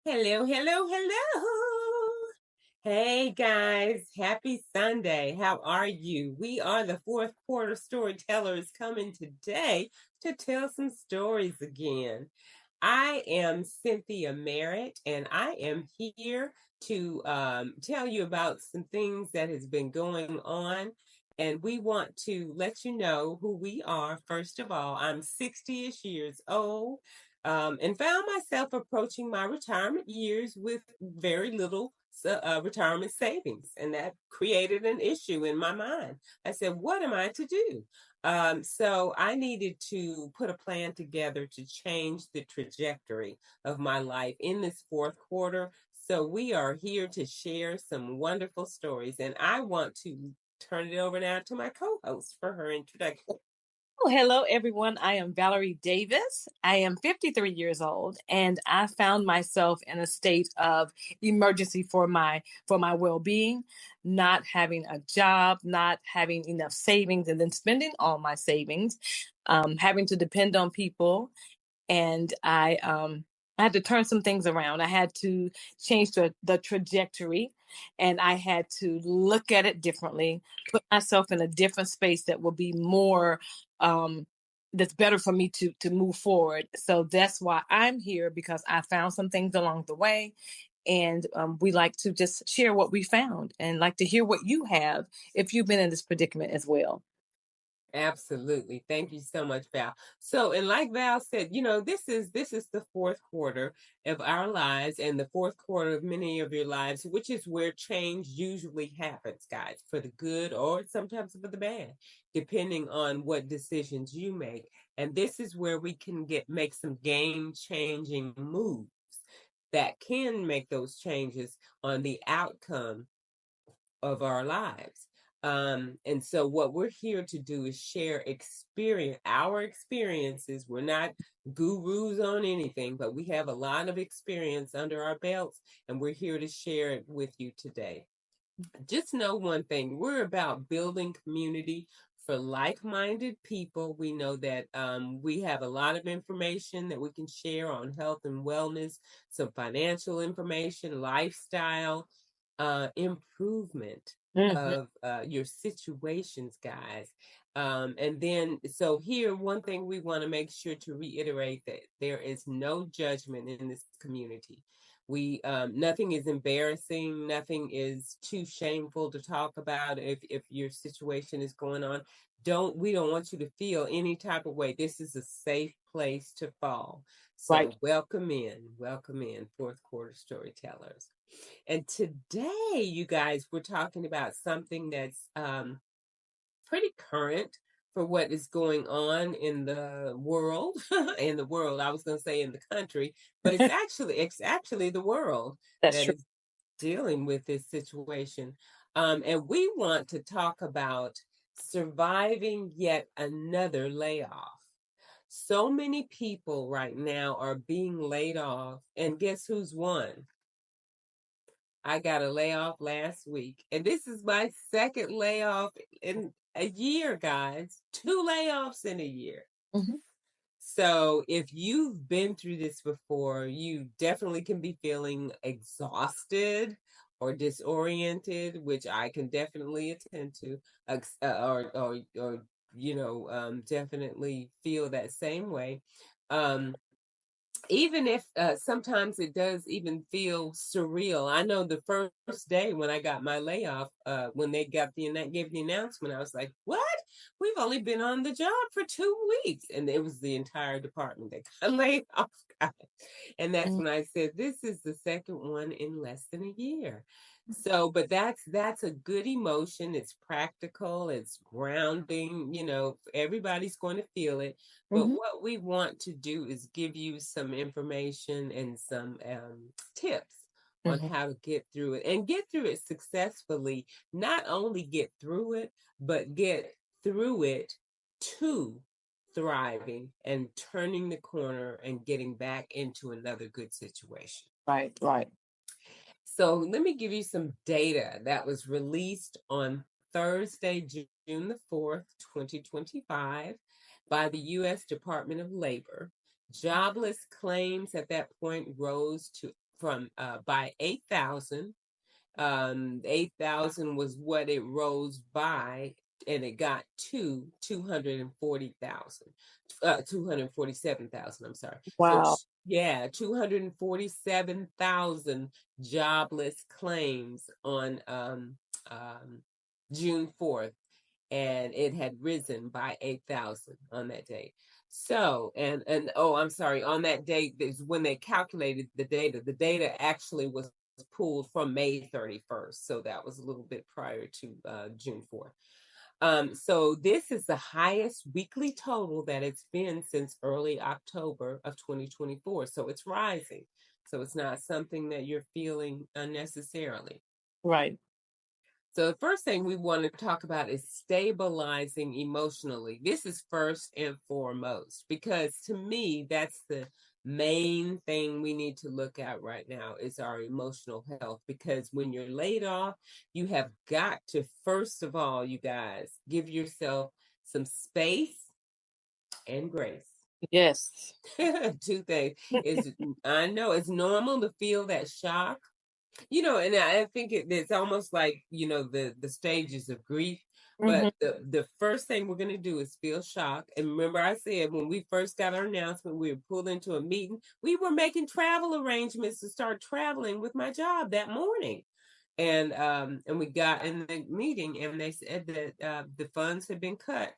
Hello, hello, hello. Hey guys, happy Sunday. How are you? We are the fourth quarter storytellers coming today to tell some stories again. I am Cynthia Merritt, and I am here to tell you about some things that has been going on. And we want to let you know who we are. First of all, I'm 60-ish years old and found myself approaching my retirement years with very little retirement savings. And that created an issue in my mind. I said, what am I to do? So I needed to put a plan together to change the trajectory of my life in this fourth quarter. So we are here to share some wonderful stories. And I want to turn it over now to my co-host for her introduction. Oh, hello, everyone. I am Valerie Davis. I am 53 years old, and I found myself in a state of emergency for my well-being, not having a job, not having enough savings, and then spending all my savings, having to depend on people, and I had to turn some things around. I had to change the trajectory, and I had to look at it differently, put myself in a different space that will be more um, that's better for me to move forward. So that's why I'm here, because I found some things along the way, and we like to just share what we found and like to hear what you have if you've been in this predicament as well. Absolutely. Thank you so much, Val. So, and like Val said, this is the fourth quarter of our lives and the fourth quarter of many of your lives, which is where change usually happens, guys, for the good or sometimes for the bad, depending on what decisions you make. And this is where we can make some game-changing moves that can make those changes on the outcome of our lives. And so what we're here to do is share our experiences. We're not gurus on anything, but we have a lot of experience under our belts, and we're here to share it with you today. Just know one thing, we're about building community for like-minded people. We know that we have a lot of information that we can share on health and wellness, some financial information, lifestyle, improvement Mhm. of your situations, guys. And then, so here, one thing we want to make sure to reiterate that there is no judgment in this community. We nothing is embarrassing, nothing is too shameful to talk about. If your situation is going on, we don't want you to feel any type of way. This is a safe place to fall. Right. So welcome in, fourth quarter storytellers. And today, you guys, we're talking about something that's pretty current for what is going on in the world. In the world, I was going to say in the country, but it's actually the world That's that true. is dealing with this situation. And we want to talk about surviving yet another layoff. So many people right now are being laid off, and guess who's won? I got a layoff last week, and this is my second layoff in a year, guys. Two layoffs in a year. Mhm. So, if you've been through this before, you definitely can be feeling exhausted or disoriented, which I can definitely attend to, or definitely feel that same way. Um, Even if sometimes it does even feel surreal. I know the first day when I got my layoff, when they gave the announcement, I was like, "What? We've only been on the job for 2 weeks," and it was the entire department that got laid off, guys. And that's Mm. when I said, "This is the second one in less than a year." So, but that's a good emotion. It's practical. It's grounding. Everybody's going to feel it, but Mhm. what we want to do is give you some information and some tips on Mhm. how to get through it and get through it successfully. Not only get through it, but get through it to thriving and turning the corner and getting back into another good situation. Right. Right. So let me give you some data that was released on Thursday, June the 4th, 2025, by the U.S. Department of Labor. Jobless claims at that point rose to from by 8,000. 8,000 was what it rose by, and it got to 240,000, 247,000. I'm sorry. So Wow. yeah, 247,000 jobless claims on June 4th, and it had risen by 8,000 on that day. So, and oh, I'm sorry, on that date is when they calculated the data. The data actually was pulled from May 31st. So that was a little bit prior to June 4th. So this is the highest weekly total that it's been since early October of 2024. So it's rising. So it's not something that you're feeling unnecessarily. Right. So the first thing we want to talk about is stabilizing emotionally. This is first and foremost, because to me, that's the main thing we need to look at right now is our emotional health. Because when you're laid off, you have got to, first of all, you guys, give yourself some space and grace. Yes. Two things. I know it's normal to feel that shock, and I think it's almost like the stages of grief. Mm-hmm. But the first thing we're going to do is feel shock. And remember, I said when we first got our announcement, we were pulled into a meeting. We were making travel arrangements to start traveling with my job that morning. And we got in the meeting, and they said that the funds had been cut.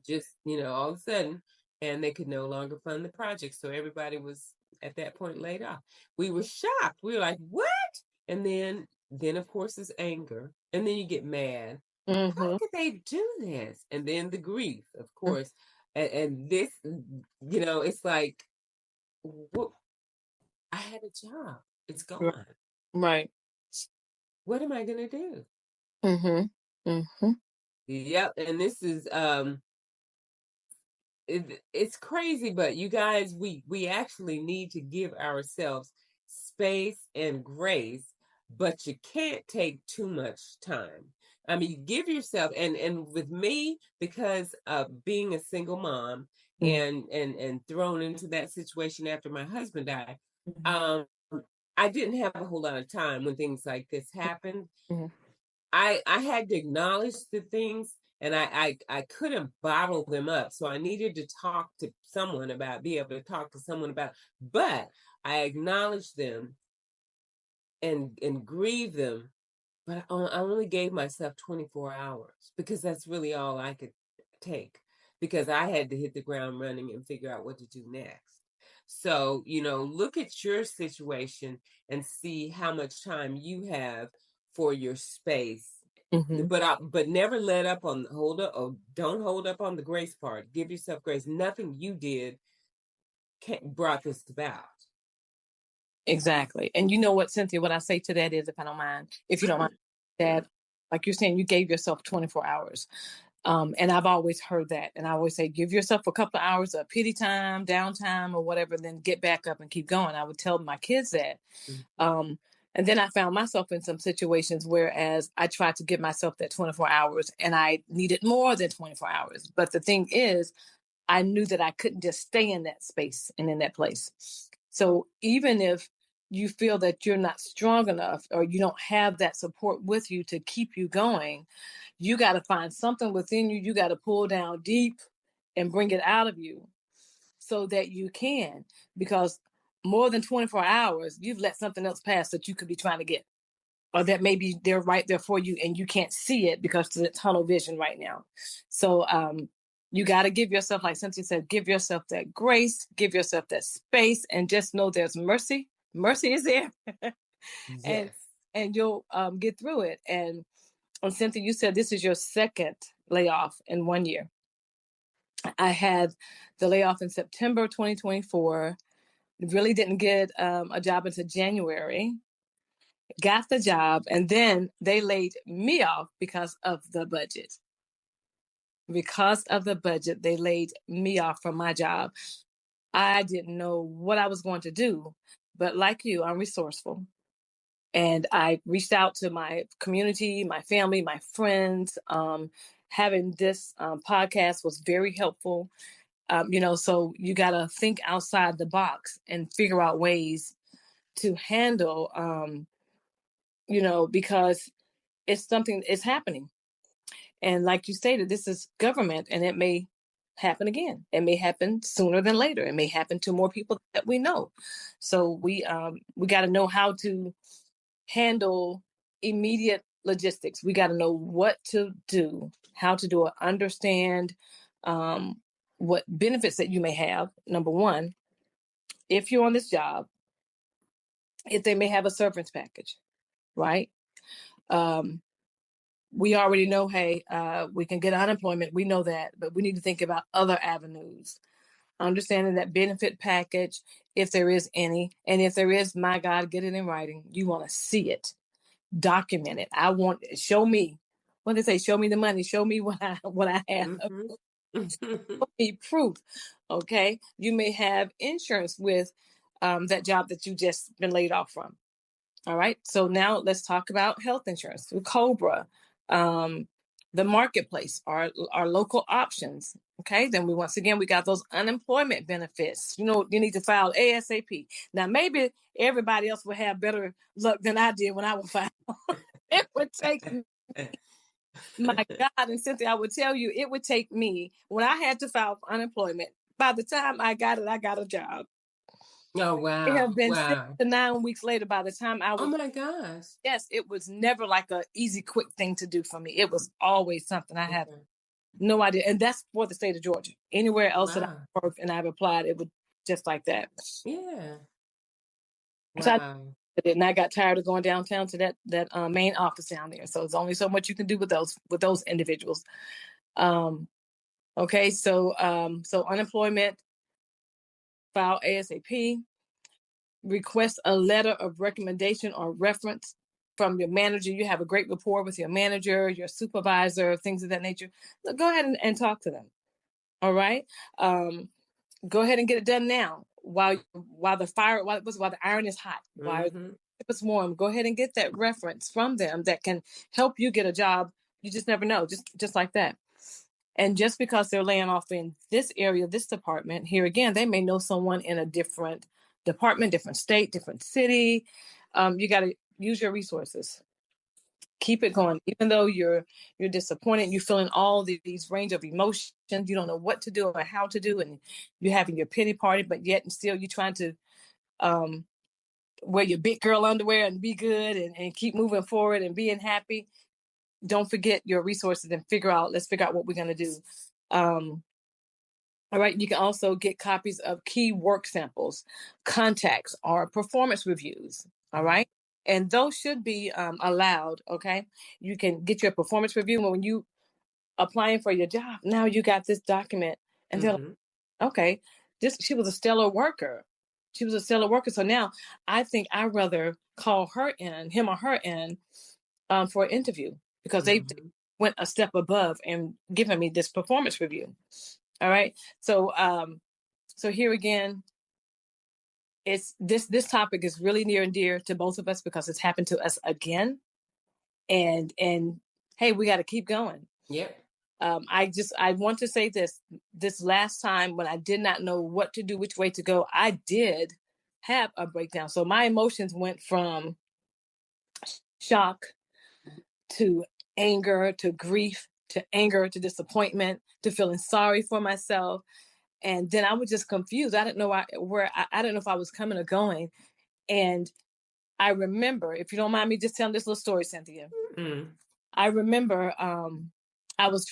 Just all of a sudden, and they could no longer fund the project, so everybody was at that point laid off. We were shocked. We were like, what? And then of course is anger, and then you get mad. Mm-hmm. How could they do this? And then the grief, of course. And this, it's like, what? I had a job, it's gone. Right. What am I gonna do? Mm-hmm. Mm-hmm. Yep. And this is it's crazy, but you guys, we actually need to give ourselves space and grace, but you can't take too much time. I mean, give yourself, and with me, because of being a single mom and thrown into that situation after my husband died, um I didn't have a whole lot of time when things like this happened. Mm-hmm. I had to acknowledge the things, and I couldn't bottle them up. So I needed to talk to someone about, be able to talk to someone about, but I acknowledged them and grieve them. But I only gave myself 24 hours because that's really all I could take, because I had to hit the ground running and figure out what to do next. So, look at your situation and see how much time you have for your space. Mm-hmm. But never let up on hold up, or don't hold up on the grace part. Give yourself grace. Nothing you did brought this about. Exactly. And you know what, Cynthia, what I say to that is, if I don't mind, if you don't mind, that, like you're saying, you gave yourself 24 hours. And I've always heard that. And I always say, give yourself a couple of hours of pity time, downtime, or whatever, then get back up and keep going. I would tell my kids that. Um, and then I found myself in some situations whereas I tried to give myself that 24 hours and I needed more than 24 hours. But the thing is, I knew that I couldn't just stay in that space and in that place. So even if you feel that you're not strong enough or you don't have that support with you to keep you going, you got to find something within you. You got to pull down deep and bring it out of you so that you can, because more than 24 hours, you've let something else pass that you could be trying to get, or that maybe they're right there for you and you can't see it because of the tunnel vision right now. So you got to give yourself, like Cynthia said, give yourself that grace, give yourself that space, and just know there's mercy. Mercy is there. and Yes. and you'll get through it. And Cynthia, you said this is your second layoff in 1 year. I had the layoff in September 2024. Really didn't get a job until January. Got the job, and then they laid me off because of the budget. Because of the budget, they laid me off from my job. I didn't know what I was going to do, but like you, I'm resourceful. And I reached out to my community, my family, my friends. Having this podcast was very helpful. So you got to think outside the box and figure out ways to handle, because it's happening. And like you stated, this is government, and it may happen again. It may happen sooner than later. It may happen to more people that we know. So we got to know how to handle immediate logistics. We got to know what to do, how to do it, understand what benefits that you may have. Number one, if you're on this job, if they may have a severance package, right? Um, we already know, hey, we can get unemployment. We know that, but we need to think about other avenues. Understanding that benefit package, if there is any, and if there is, my God, get it in writing. You want to see it, document it. I want show me. What they say, show me the money. Show me what I have. Show me proof. Okay, you may have insurance with that job that you just been laid off from. All right. So now let's talk about health insurance through Cobra, the marketplace, our local options. Okay. Then once again, we got those unemployment benefits. You need to file ASAP. Now, maybe everybody else will have better luck than I did when I would file. It would take my God. And Cynthia, I would tell you, it would take me when I had to file for unemployment. By the time I got it, I got a job. Oh, It wow. have been 6 Wow. to 9 weeks later by the time I Oh was. my gosh. Yes, it was never like a easy, quick thing to do for me. It was always something I had Okay. no idea. And that's for the state of Georgia. Anywhere else that Wow. I've worked and I've applied, it was just like that. Yeah. So I Wow. did, and I got tired of going downtown to that main office down there. So there's only so much you can do with those individuals. Okay, so unemployment, file ASAP, request a letter of recommendation or reference from your manager. You have a great rapport with your manager, your supervisor, things of that nature. Go ahead and talk to them. All right. Go ahead and get it done now while the iron is hot, while it's warm. Go ahead and get that reference from them that can help you get a job. You just never know, just like that. And just because they're laying off in this area, this department, here again, they may know someone in a different department, different state, different city. You got to use your resources. Keep it going, even though you're disappointed. You're feeling all these range of emotions. You don't know what to do or how to do, and you're having your pity party, but yet and still you're trying to wear your big girl underwear and be good and keep moving forward and being happy. Don't forget your resources and let's figure out what we're going to do. All right. You can also get copies of key work samples, contacts, or performance reviews. All right. And those should be allowed. Okay. You can get your performance review when you applying for your job. Now you got this document, and they're like, okay, she was a stellar worker. She was a stellar worker. So now I think I'd rather call him or her in for an interview because they went a step above and given me this performance review. All right. So here again, it's this topic is really near and dear to both of us because it's happened to us again. And hey, we got to keep going. Yep. I want to say this last time when I did not know what to do, which way to go, I did have a breakdown. So my emotions went from shock to anger to grief to anger to disappointment to feeling sorry for myself. And then I was just confused. I didn't know I didn't know if I was coming or going. And I remember, if you don't mind me just telling this little story, Cynthia. I remember I was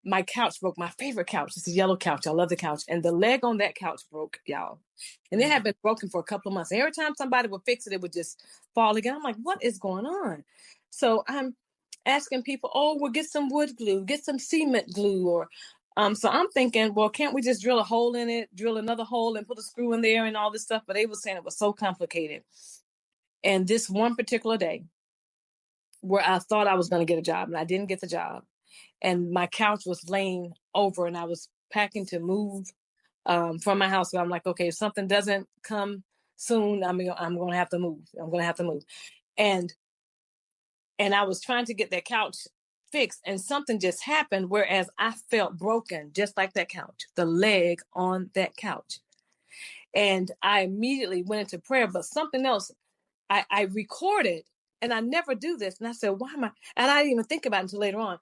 my couch broke. My favorite couch. It's a yellow couch. I love the couch. And the leg on that couch broke, y'all. And it had been broken for a couple of months. Every time somebody would fix it, it would just fall again. I'm like, what is going on? So I'm asking people, oh, well, get some wood glue, get some cement glue, or so I'm thinking, well, can't we just drill a hole in it, drill another hole and put a screw in there and all this stuff? But they were saying it was so complicated. And this one particular day where I thought I was going to get a job and I didn't get the job, and my couch was laying over and I was packing to move from my house. So I'm like, okay, if something doesn't come soon, I'm going to have to move. I'm going to have to move. And I was trying to get that couch fixed and something just happened, whereas I felt broken, just like that couch, the leg on that couch. And I immediately went into prayer, but something else I recorded, and I never do this. And I said, why am I? And I didn't even think about it until later on.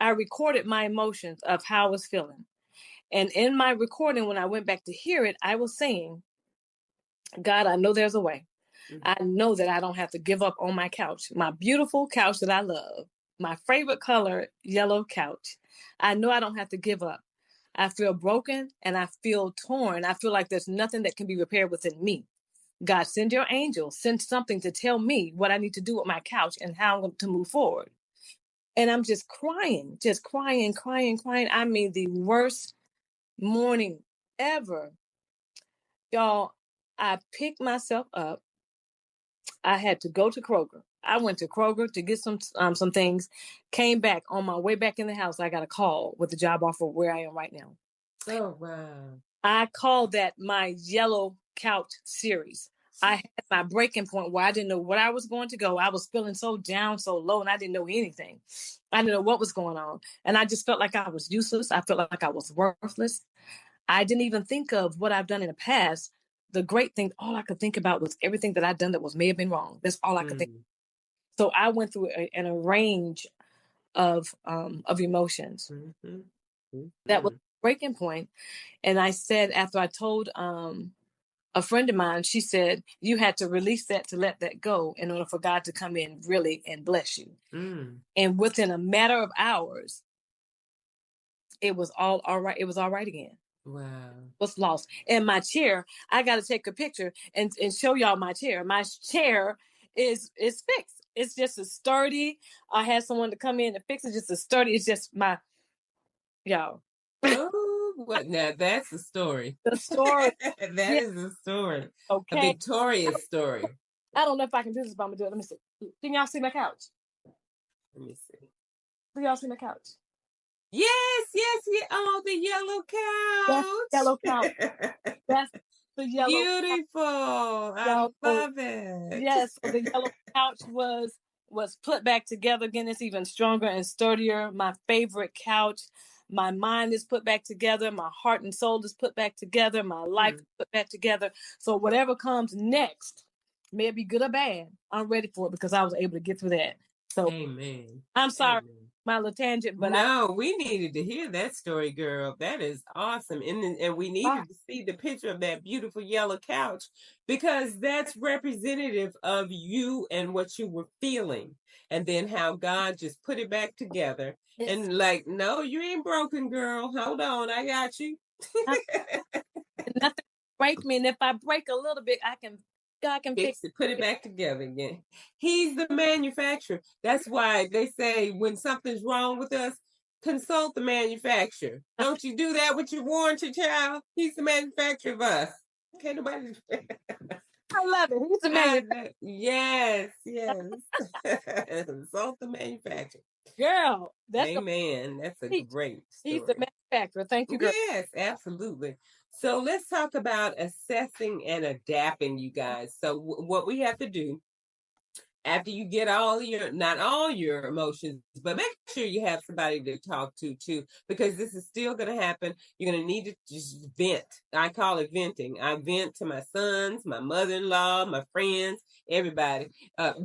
I recorded my emotions of how I was feeling. And in my recording, when I went back to hear it, I was saying, God, I know there's a way. I know that I don't have to give up on my couch, my beautiful couch that I love, my favorite color, yellow couch. I know I don't have to give up. I feel broken and I feel torn. I feel like there's nothing that can be repaired within me. God, send your angel, send something to tell me what I need to do with my couch and how I'm going to move forward. And I'm just crying, crying. I mean, the worst morning ever. Y'all, I picked myself up. I had to go to Kroger. I went to Kroger to get some things, came back. On my way back in the house, I got a call with the job offer where I am right now. Oh, wow. I called that my yellow couch series. I had my breaking point where I didn't know what I was going to go. I was feeling so down, so low, and I didn't know anything. I didn't know what was going on. And I just felt like I was useless. I felt like I was worthless. I didn't even think of what I've done in the past. The great thing, all I could think about was everything that I'd done that may have been wrong. That's all I could think. So I went through a range of emotions. That was a breaking point. And I said, after I told a friend of mine, she said, you had to release that to let that go in order for God to come in really and bless you. And within a matter of hours, it was all right. It was all right again. Wow. Was lost. And my chair, I got to take a picture and show y'all my chair. My chair is fixed. It's just a sturdy. I had someone to come in and fix it. Just a sturdy. It's just my, y'all. Oh, what? Now that's a story. The story. That is a story. Okay. A victorious story. I don't know if I can do this, but I'm gonna do it. Let me see. Can y'all see my couch? Let me see. Do y'all see my couch? Yes. Oh, the yellow couch. That's yellow couch. That's the yellow. Beautiful. I love it. Yes. So the yellow couch was put back together again. It's even stronger and sturdier. My favorite couch. My mind is put back together. My heart and soul is put back together. My life is put back together. So whatever comes next, may it be good or bad, I'm ready for it because I was able to get through that. So amen. I'm sorry, my little tangent, but no, we needed to hear that story, girl. That is awesome. And we needed to see the picture of that beautiful yellow couch because that's representative of you and what you were feeling. And then how God just put it back together. And like, no, you ain't broken, girl. Hold on, I got you. Nothing break me. And if I break a little bit, God can fix it, put it back together again. He's the manufacturer. That's why they say when something's wrong with us, consult the manufacturer. Don't you do that with your warranty, child? He's the manufacturer of us. Okay, nobody. I love it. He's the manufacturer. Yes. Consult the manufacturer. Girl, amen. That's a great story. He's the manufacturer. Thank you, girl. Yes, absolutely. So let's talk about assessing and adapting, you guys. So what we have to do after you get not all your emotions, but make sure you have somebody to talk to too, because this is still going to happen. You're going to need to just vent. I call it venting. I vent to my sons, my mother-in-law, my friends, everybody,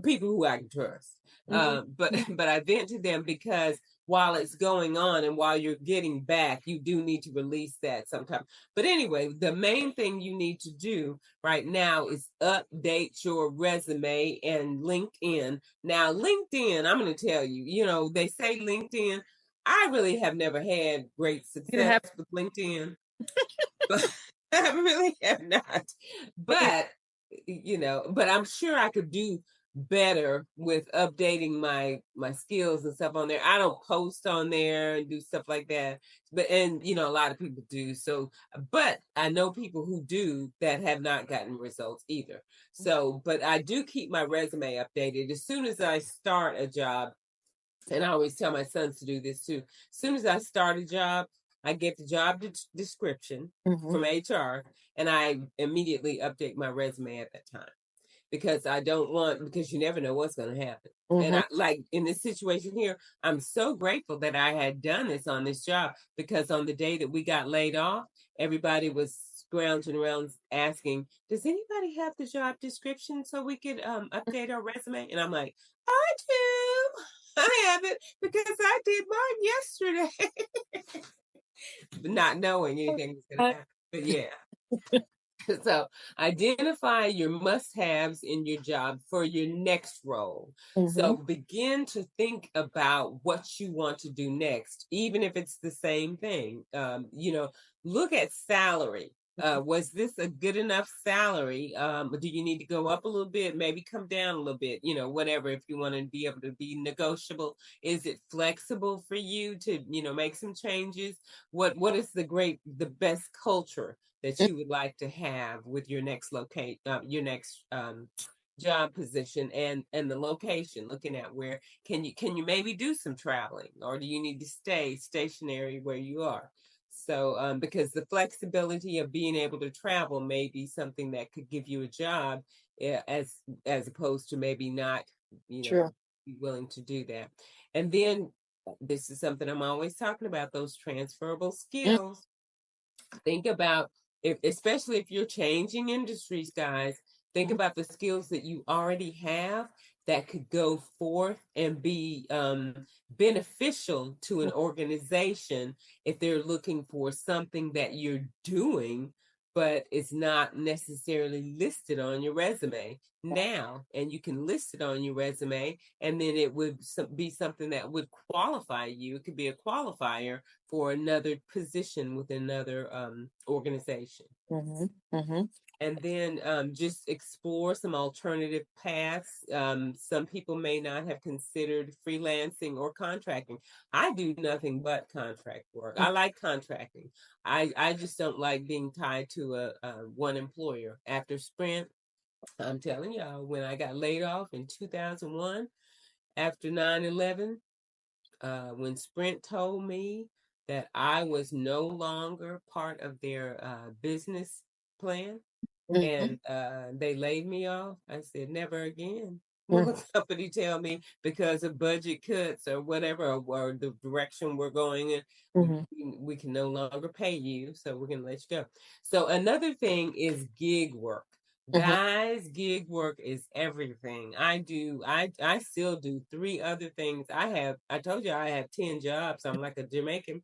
people who I can trust. But I vent to them because while it's going on and while you're getting back, you do need to release that sometime. But anyway, the main thing you need to do right now is update your resume and LinkedIn. Now, LinkedIn, I'm going to tell you, they say LinkedIn. I really have never had great success with LinkedIn. But I really have not. But, but I'm sure I could do better with updating my skills and stuff on there. I don't post on there and do stuff like that, but a lot of people do. So but I know people who do that have not gotten results either. So but I do keep my resume updated as soon as I start a job. And I always tell my sons to do this too. As soon as I start a job, I get the job description from HR and I immediately update my resume at that time. because I don't want, because you never know what's going to happen. And Mm-hmm. I, like in this situation here, I'm so grateful that I had done this on this job, because on the day that we got laid off, everybody was scrounging around asking, does anybody have the job description so we could update our resume? And I'm like, I do. I have it because I did mine yesterday. Not knowing anything was going to happen. But yeah. So identify your must-haves in your job for your next role. Mm-hmm. So begin to think about what you want to do next, even if it's the same thing. Look at salary. Was this a good enough salary? Do you need to go up a little bit? Maybe come down a little bit, whatever, if you want to be able to be negotiable. Is it flexible for you to, make some changes? What is the best culture that you would like to have with your next your next job position, and the location? Looking at where can you maybe do some traveling, or do you need to stay stationary where you are? So because the flexibility of being able to travel may be something that could give you a job, as opposed to maybe not, True. be willing to do that. And then this is something I'm always talking about, those transferable skills. Think about, if especially if you're changing industries, guys, think Mm-hmm. about the skills that you already have that could go forth and be beneficial to an organization if they're looking for something that you're doing, but it's not necessarily listed on your resume now. And you can list it on your resume, and then it would be something that would qualify you. It could be a qualifier for another position with another organization. Mm-hmm. Mm-hmm. And then just explore some alternative paths. Some people may not have considered freelancing or contracting. I do nothing but contract work. I like contracting. I just don't like being tied to a one employer. After Sprint, I'm telling y'all, when I got laid off in 2001 after 9/11, when Sprint told me that I was no longer part of their business plan, Mm-hmm. and they laid me off, I said, never again will Mm-hmm. a company tell me, because of budget cuts or whatever, or the direction we're going in, Mm-hmm. we can no longer pay you, so we're going to let you go. So another thing is gig work. Mm-hmm. Guys, gig work is everything. I still do three other things. I told you I have 10 jobs. I'm like a Jamaican.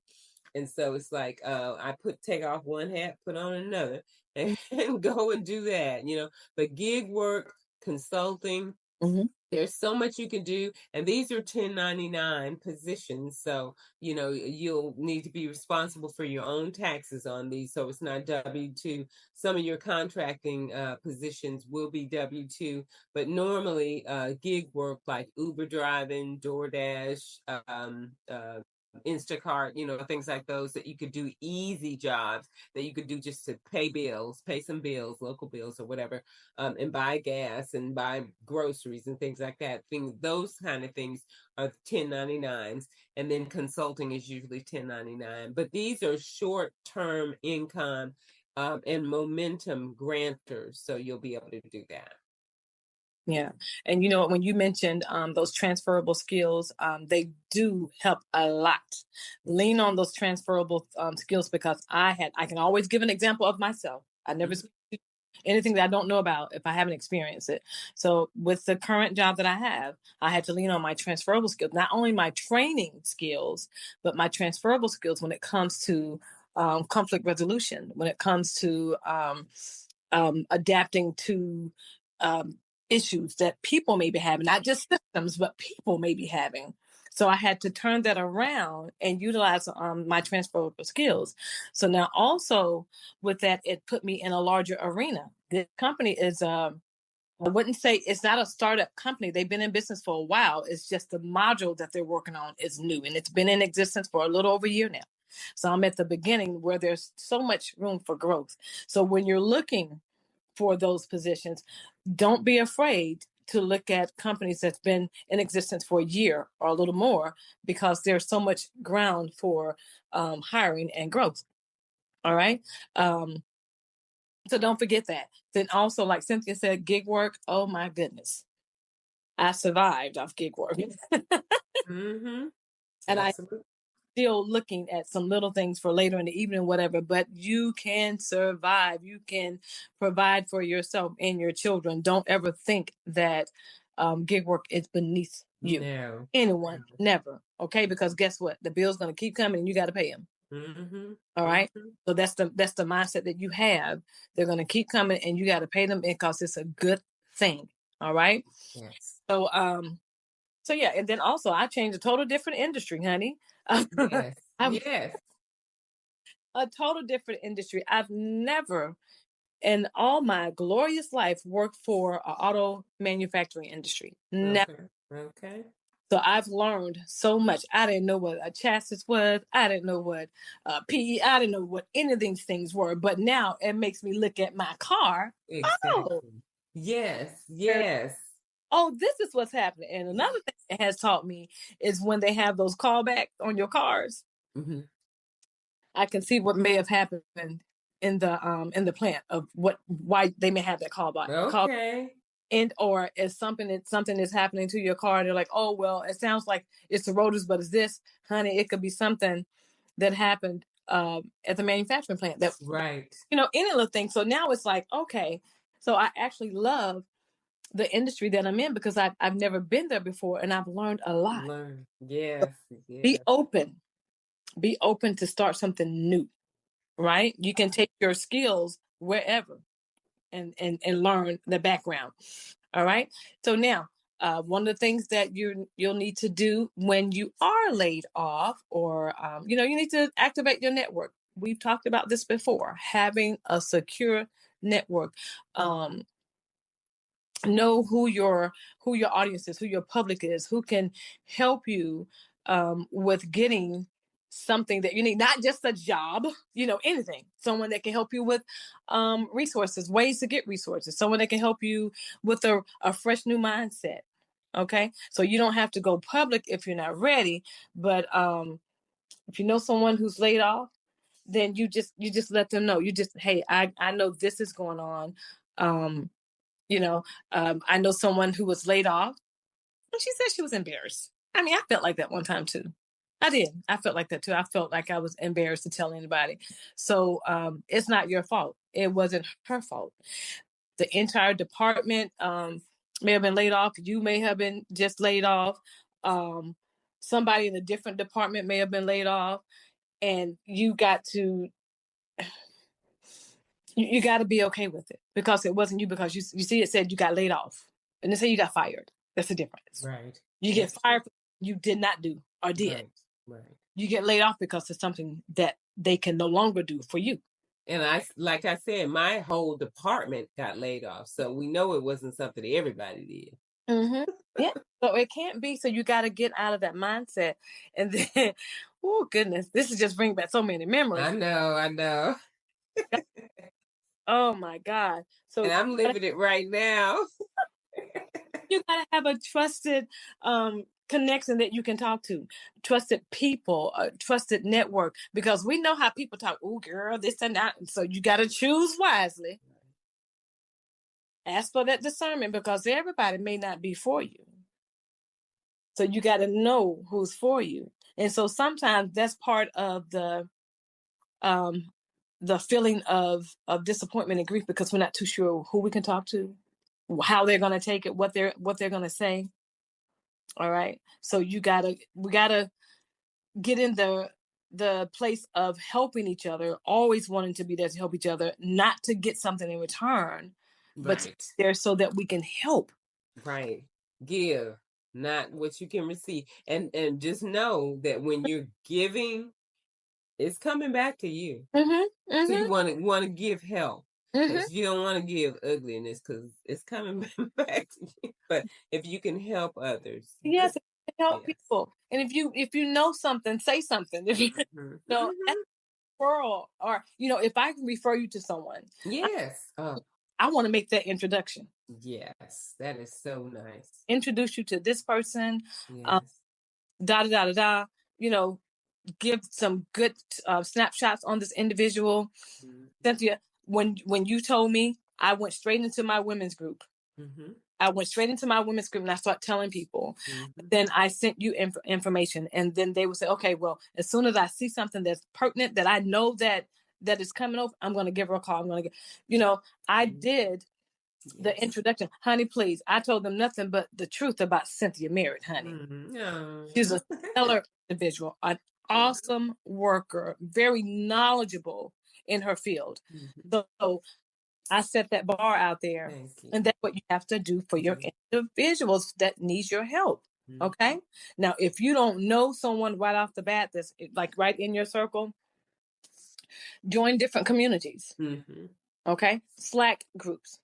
And so it's like I take off one hat, put on another, and go and do that, But gig work, consulting, Mm-hmm. there's so much you can do, and these are 1099 positions. So you'll need to be responsible for your own taxes on these, so it's not W2. Some of your contracting positions will be W2, but normally gig work like Uber driving, DoorDash, Instacart, things like those, that you could do, easy jobs that you could do just to pay bills, pay some bills, local bills or whatever, and buy gas and buy groceries and things like that. Those kind of things are 1099s, and then consulting is usually 1099. But these are short-term income and momentum granters, so you'll be able to do that. Yeah. And you know what, when you mentioned those transferable skills, they do help a lot. Lean on those transferable skills, because I can always give an example of myself. I never Mhm. speak anything that I don't know about if I haven't experienced it. So with the current job that I have, I had to lean on my transferable skills, not only my training skills, but my transferable skills when it comes to conflict resolution, when it comes to adapting to um, issues that people may be having, not just systems, but people may be having. So I had to turn that around and utilize my transferable skills. So now also with that, it put me in a larger arena. This company is, I wouldn't say it's not a startup company. They've been in business for a while. It's just the module that they're working on is new, and it's been in existence for a little over a year now. So I'm at the beginning where there's so much room for growth. So when you're looking for those positions, don't be afraid to look at companies that's been in existence for a year or a little more, because there's so much ground for hiring and growth. All right. Um, So don't forget that. Then also, like Cynthia said, gig work. Oh my goodness, I survived off gig work, Mm-hmm. and I Absolutely. still looking at some little things for later in the evening, whatever. But you can survive. You can provide for yourself and your children. Don't ever think that gig work is beneath you. No. Anyone, never. Okay, because guess what? The bill's gonna keep coming, and you got to pay them. Mm-hmm. All right. Mm-hmm. So that's the mindset that you have. They're gonna keep coming, and you got to pay them because it's a good thing. All right. Yes. So so yeah, and then also I changed a total different industry, honey. Yes. I'm Yes. a total different industry. I've never in all my glorious life worked for an auto manufacturing industry. Never. Okay. Okay. So I've learned so much. I didn't know what a chassis was. I didn't know what PE. I didn't know what any of these things were. But now it makes me look at my car. Oh, Exactly. Yes. Yes. oh, this is what's happening. And another thing it has taught me is when they have those callbacks on your cars, Mm-hmm. I can see what may have happened in the plant of why they may have that call, Okay. and or if something is happening to your car, they're like, oh well, it sounds like it's the rotors, but it's this, honey. It could be something that happened at the manufacturing plant that Right. any little thing. So now it's like, okay, so I actually love the industry that I'm in because I've never been there before and I've learned a lot. Learn. Yes. Be Yes. open, be open to start something new, right? You can take your skills wherever and learn the background. All right. So now, one of the things that you'll need to do when you are laid off, or you need to activate your network. We've talked about this before. Having a secure network. Um, know who your audience is, who your public is, who can help you with getting something that you need, not just a job, anything. Someone that can help you with resources, ways to get resources, someone that can help you with a fresh new mindset. Okay, so you don't have to go public if you're not ready, but if you know someone who's laid off, then you just let them know. You just, hey, I know this is going on. um you know, I know someone who was laid off, and she said she was embarrassed. I mean, I felt like that one time too. I did. I felt like that too. I felt like I was embarrassed to tell anybody. So it's not your fault. It wasn't her fault. The entire department may have been laid off. You may have been just laid off. Um, somebody in a different department may have been laid off, and you got to be okay with it because it wasn't you. Because you see, it said you got laid off, and they say you got fired. That's the difference. Right. You get That's true. fired for you did not do or did. Right. Right. You get laid off because it's something that they can no longer do for you. And like I said, my whole department got laid off. So we know it wasn't something that everybody Mm-hmm. Yeah. So it can't be. So you got to get out of that mindset. And then, oh goodness, this is just bringing back so many did. memories. I know. I know. Oh my God. So And I'm living it right now. you gotta have a trusted connection that you can talk to, trusted people, a trusted network, because we know how people talk. Oh, girl, this and that. So you gotta choose wisely. Ask for that discernment because everybody may not be for you. So you got to know who's for you. And so sometimes that's part of um the feeling of disappointment and grief because we're not too sure who we can talk to, how they're going to take it, what they're going to say. All right. So we gotta get in the place of helping each other, always wanting to be there to help each other, not to get something in return, but to be Right. there so that we can help. Right. Give, not what you can receive. And just know that when you're giving, it's coming back to you. Mm-hmm. So Mm-hmm. you want to give help. Mm-hmm. Because you don't want to give ugliness because it's coming back to you. But if you can help others, Yes, help yes. people. And if you know something, say something. If you Mm-hmm. know, Mm-hmm. referral, or if I can refer you to someone, Yes. Oh, I want to make that introduction. yes. That is so nice. Introduce you to this person. Um, Yes. da da da da da. You know, give some good snapshots on this individual. Mm-hmm. Cynthia, when you told me, I went straight into my women's group. Mm-hmm. I went straight into my women's group and I started telling people. Mm-hmm. Then I sent you information, and then they would say, "Okay, well, as soon as I see something that's pertinent that I know that is coming over, I'm going to give her a call. I'm going to get, I Mm-hmm. did the Yes. introduction, honey. Please, I told them nothing but the truth about Cynthia Merritt, honey. Mm-hmm. Oh. She's a stellar individual, an awesome worker, very knowledgeable in her field. Mm-hmm. So I set that bar out there. Thank you. And that's what you have to do for your individuals that needs your help. Mm-hmm. Okay. Now, if you don't know someone right off the bat that's like right in your circle, join different communities. Mm-hmm. Okay. Slack groups,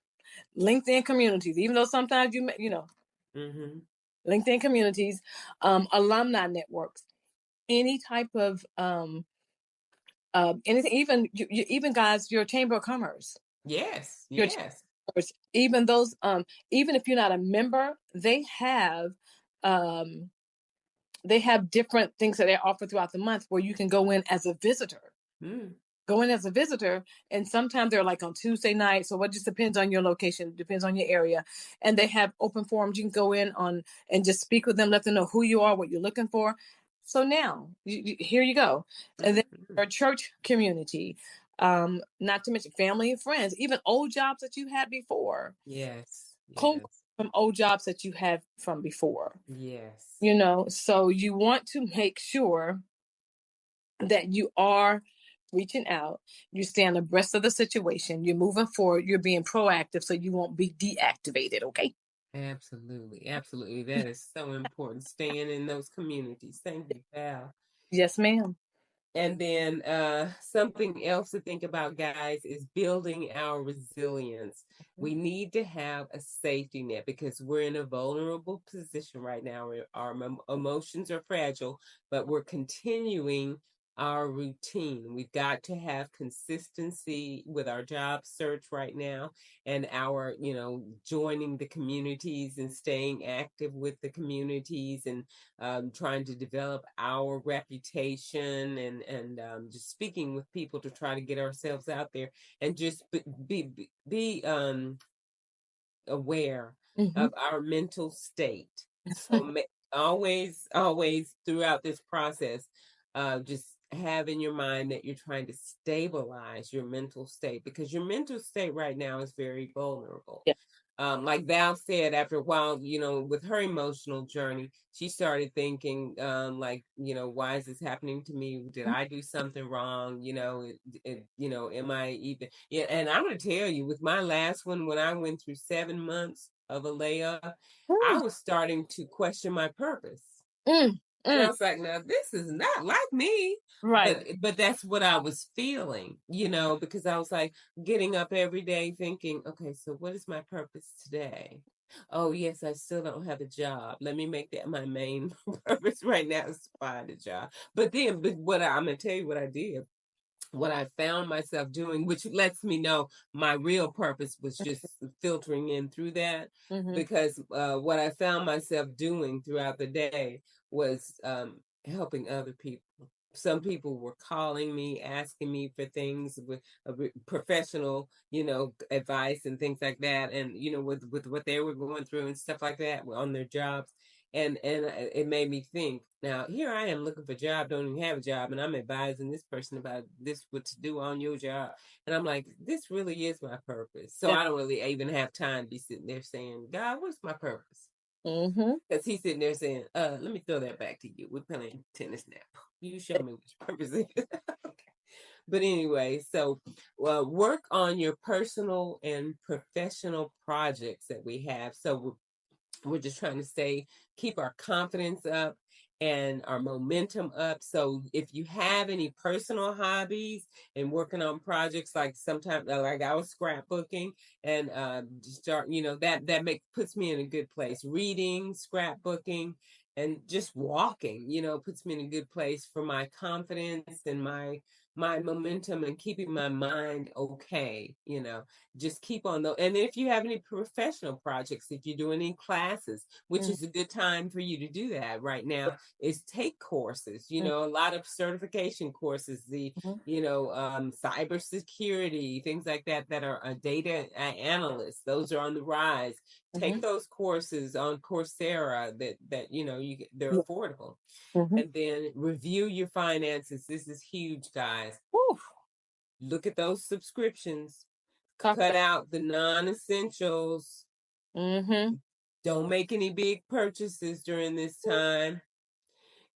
LinkedIn communities, even though sometimes Mm-hmm. LinkedIn communities, alumni networks, any type of anything, even even guys, your chamber of commerce, Yes. your Yes. even those even if you're not a member, um they have different things that they offer throughout the month where you can go in as a visitor. Mm. Go in as a visitor, and sometimes they're like on Tuesday night. So it just depends on your location, depends on your area. And they have open forums. You can go in on and just speak with them, let them know who you are, what you're looking for. So now, here you go. And then Mm-hmm. your church community, not to mention family and friends, even old jobs that you had before, Yes. co Yes. from old jobs that you had from before. Yes. So you want to make sure that you are reaching out, you stay on abreast of the situation, you're moving forward, you're being proactive so you won't be deactivated, okay? Absolutely. Absolutely. That is so important. Staying in those communities. Thank you, Val. Yes, ma'am. And then something else to think about, guys, is building our resilience. We need to have a safety net because we're in a vulnerable position right now. Our emotions are fragile, but we're continuing our routine. We've got to have consistency with our job search right now and our, joining the communities and staying active with the communities and trying to develop our reputation and just speaking with people to try to get ourselves out there and just be aware Mm-hmm. of our mental state. So always throughout this process, just have in your mind that you're trying to stabilize your mental state because your mental state right now is very vulnerable. Yeah. Like Val said, after a while, with her emotional journey, she started thinking, why is this happening to me? Did I do something wrong? Am I even? Yeah, and I'm gonna tell you, with my last one, when I went through 7 months of a layoff, I was starting to question my purpose. Mm, And I mm, was like, now this is not like me. right. But that's what I was feeling, because I was like getting up every day thinking, okay, so what is my purpose today? Oh yes, I still don't have a job. Let me make that my main purpose right now is to find a job. But what I'm gonna tell you what I did, what I found myself doing, which lets me know my real purpose was just filtering in through that. Mm-hmm. Because what I found myself doing throughout the day was helping other people. Some people were calling me, asking me for things with professional, advice and things like that, and with what they were going through and stuff like that on their jobs and it made me think. Now here I am looking for a job, don't even have a job, and I'm advising this person about this, what to do on your job, and I'm like, this really is my purpose. So Yeah. I don't really even have time to be sitting there saying, God, what's my purpose? Mm-hmm. Because he's sitting there saying, let me throw that back to you. We're playing tennis now. You show me what your purpose is. Okay. But anyway, so work on your personal and professional projects that we have. So we're just trying to keep our confidence up and our momentum up. So if you have any personal hobbies and working on projects, like sometimes like I was scrapbooking and start, puts me in a good place. Reading, scrapbooking, and just walking, puts me in a good place for my confidence and my my momentum and keeping my mind okay, just keep on those. And if you have any professional projects, if you're doing any classes, which Mm, is a good time for you to do that right now, is take courses, mm, a lot of certification courses, mhm, cybersecurity, things like that, that are data analysts. Those are on the rise. Take mhm. those courses on Coursera they're Yeah. affordable. Mhm. And then review your finances. This is huge, guys. Woo. Look at those subscriptions. Talk Cut about. out the non-essentials. Mhm. Don't make any big purchases during this time,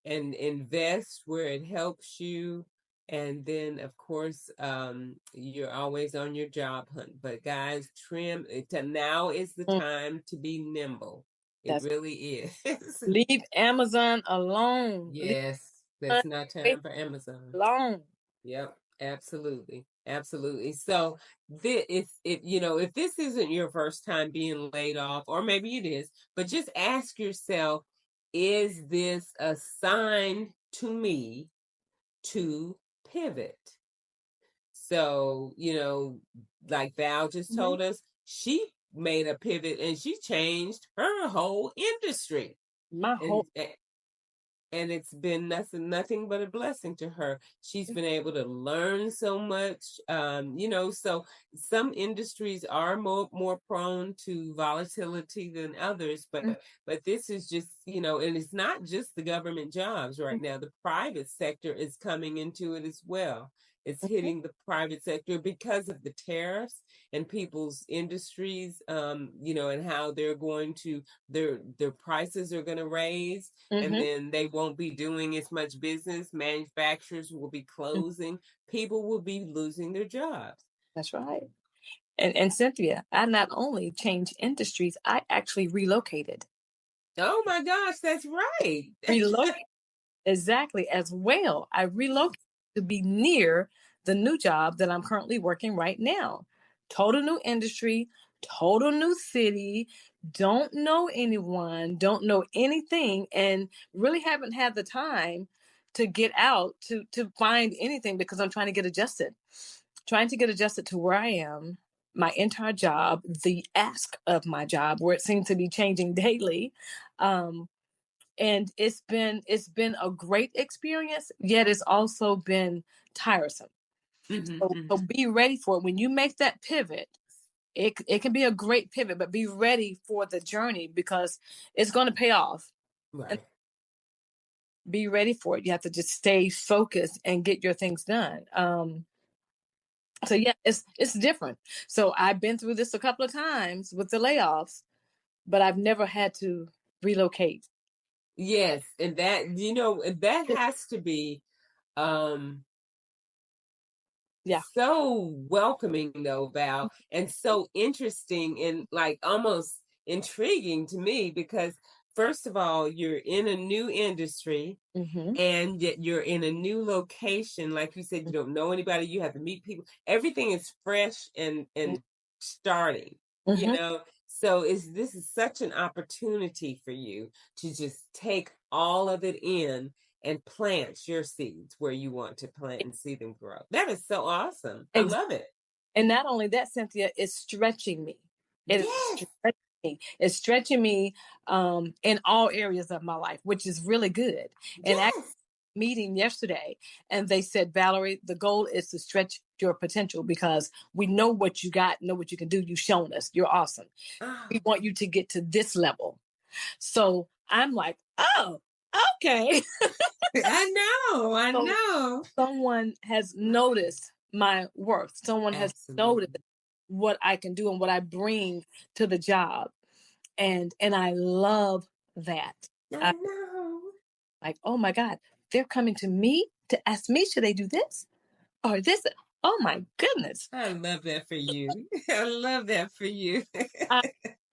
and invest where it helps you. And then, of course, you're always on your job hunt. But guys, trim it. Now is the Mm, time to be nimble. It that's really is. leave Amazon alone. Leave Yes, that's Amazon not time for Amazon. alone. Yep, absolutely. Absolutely. So this if this isn't your first time being laid off, or maybe it is, but just ask yourself, is this a sign to me to pivot? So, like Val just Mhm. told us, she made a pivot and she changed her whole industry. My And whole. it's been nothing but a blessing to her. She's been able to learn so much. So some industries are more prone to volatility than others, Mhm. but this is just, and it's not just the government jobs right now. The private sector is coming into it as well. It's Mhm. hitting the private sector because of the tariffs and people's industries, and how their prices are going to raise, and Mhm. then they won't be doing as much business. Manufacturers will be Mhm. closing. People will be losing their jobs. That's right. And Cynthia, I not only changed industries, I actually relocated. Oh my gosh, that's right. Relocated exactly as well. I relocated to be near the new job that I'm currently working right now. Total new industry, total new city, don't know anyone, don't know anything, and really haven't had the time to get out to find anything because I'm trying to get adjusted. Trying to get adjusted to where I am, my entire job, the ask of my job, where it seems to be changing daily. Um, and it's been a great experience, yet it's also been tiresome. Hmm, So hmm. be ready for it when you make that pivot. It can be a great pivot, but be ready for the journey because it's going to pay off. And Right. be ready for it. You have to just stay focused and get your things done. So yeah, it's different. So I've been through this a couple of times with the layoffs, but I've never had to relocate. Yes, and that has to be um Yeah. so welcoming though, Val, and so interesting and like almost intriguing to me, because first of all, you're in a new industry, Mm-hmm. and yet you're in a new location. Like you said, you don't know anybody, you have to meet people. Everything is fresh and starting, you Mm-hmm. know so this is such an opportunity for you to just take all of it in and plant your seeds where you want to plant and see them grow. That is so awesome. I love it. And not only that, Cynthia, is stretching me. It is Yes. stretching me. It's stretching me in all areas of my life, which is really good. And actually, Yes. meeting yesterday, and they said, Valerie, the goal is to stretch your potential because we know what you got, know what you can do. You've shown us. You're awesome. Oh, We want you to get to this level. So I'm like, oh, okay. I So know. someone has noticed my worth. Someone has noticed Absolutely. what I can do and what I bring to the job. And I love that. I I know. like, oh my God, they're coming to me to ask me, should they do this or this? Oh my goodness. I love that for you. I love that for you. I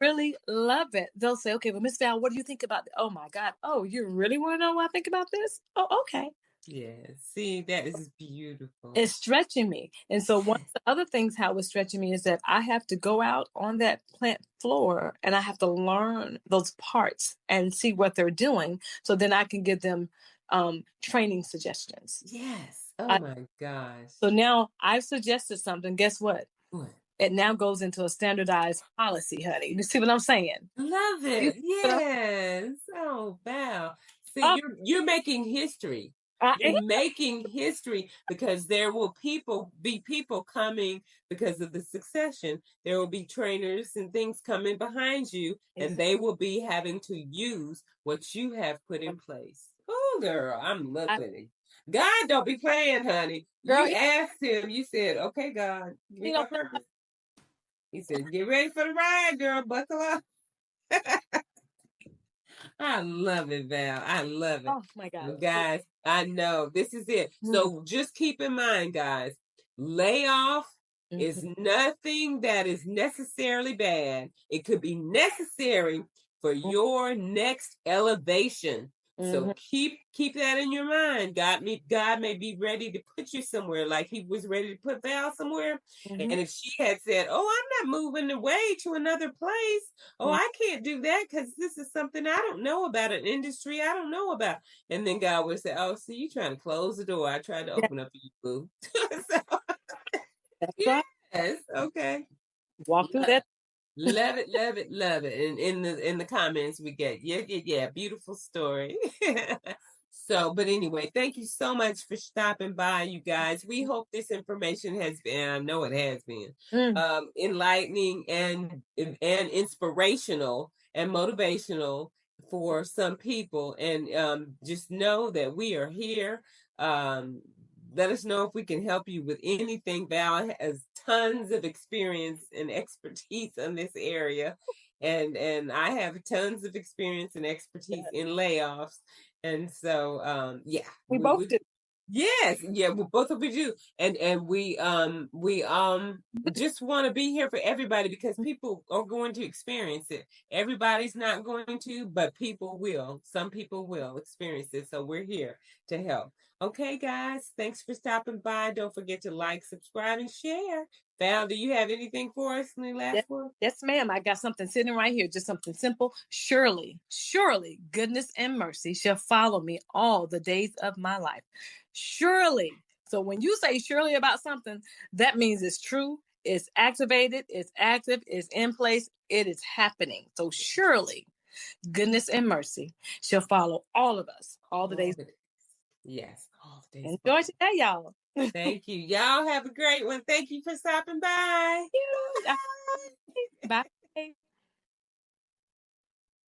really love it. They'll say, okay, well, Miss Val, what do you think about Oh my God. Oh, you really want to know what I think about this? Oh, okay. Yeah, see, that is beautiful. It's stretching me. And so one Yes. of the other things how it's stretching me is that I have to go out on that plant floor and I have to learn those parts and see what they're doing so then I can give them training suggestions. Yes. Oh my gosh. So now I've suggested something. Guess what? What? It now goes into a standardized policy, honey. You see what I'm saying? Love You it. see what Yes. Oh, wow. See, I'm, you're making history. I am. You're making history because there will be people coming because of the succession. There will be trainers and things coming behind you, and they will be having to use what you have put in place. Oh, girl, I'm I, loving it. God don't be playing, honey. girl, You asked him. You said, "Okay, God, give he me my don't play. purpose." He said, "Get ready for the ride, girl. Buckle up." I love it, Val. I love it. Oh my God. Well, guys, I know this is it. Mm, So just keep in mind, guys, layoff is mhm, nothing that is necessarily bad. It could be necessary for your next elevation. So mhm, keep that in your mind. God may be ready to put you somewhere, like He was ready to put Val somewhere. mhm, And if she had said, "Oh, I'm not moving away to another place. Oh, mhm. I can't do that because this is something I don't know about, an industry I don't know about." And then God would say, "Oh, see, you trying to close the door. I tried to Yeah, open up for you, boo." So, that's right. yes, okay. Walk through that. Love it, love it, love it. And in the comments we get, yeah, yeah, yeah, beautiful story. So, but anyway, thank you so much for stopping by, you guys. We hope this information has been, I know it has been, Mm, enlightening and inspirational and motivational for some people. And just know that we are here. Um, Let us know if we can help you with anything. Val has tons of experience and expertise in this area, and I have tons of experience and expertise in layoffs. And so, yeah, we both do. yes, yeah, well, both of we do, and we just want to be here for everybody because people are going to experience it. Everybody's not going to, but people will. Some people will experience it, so we're here to help. Okay, guys, thanks for stopping by. Don't forget to like, subscribe, and share. Val, do you have anything for us? Any Yes, last word? yes, ma'am. I got something sitting right here, just something simple. Surely, surely, goodness and mercy shall follow me all the days of my life. Surely. So when you say surely about something, that means it's true, it's activated, it's active, it's in place, it is happening. So surely, goodness and mercy shall follow all of us all the All days. the yes, all the days of our Enjoy life. today, y'all. Thank you. Y'all have a great one. Thank you for stopping by. Bye. Bye. Bye.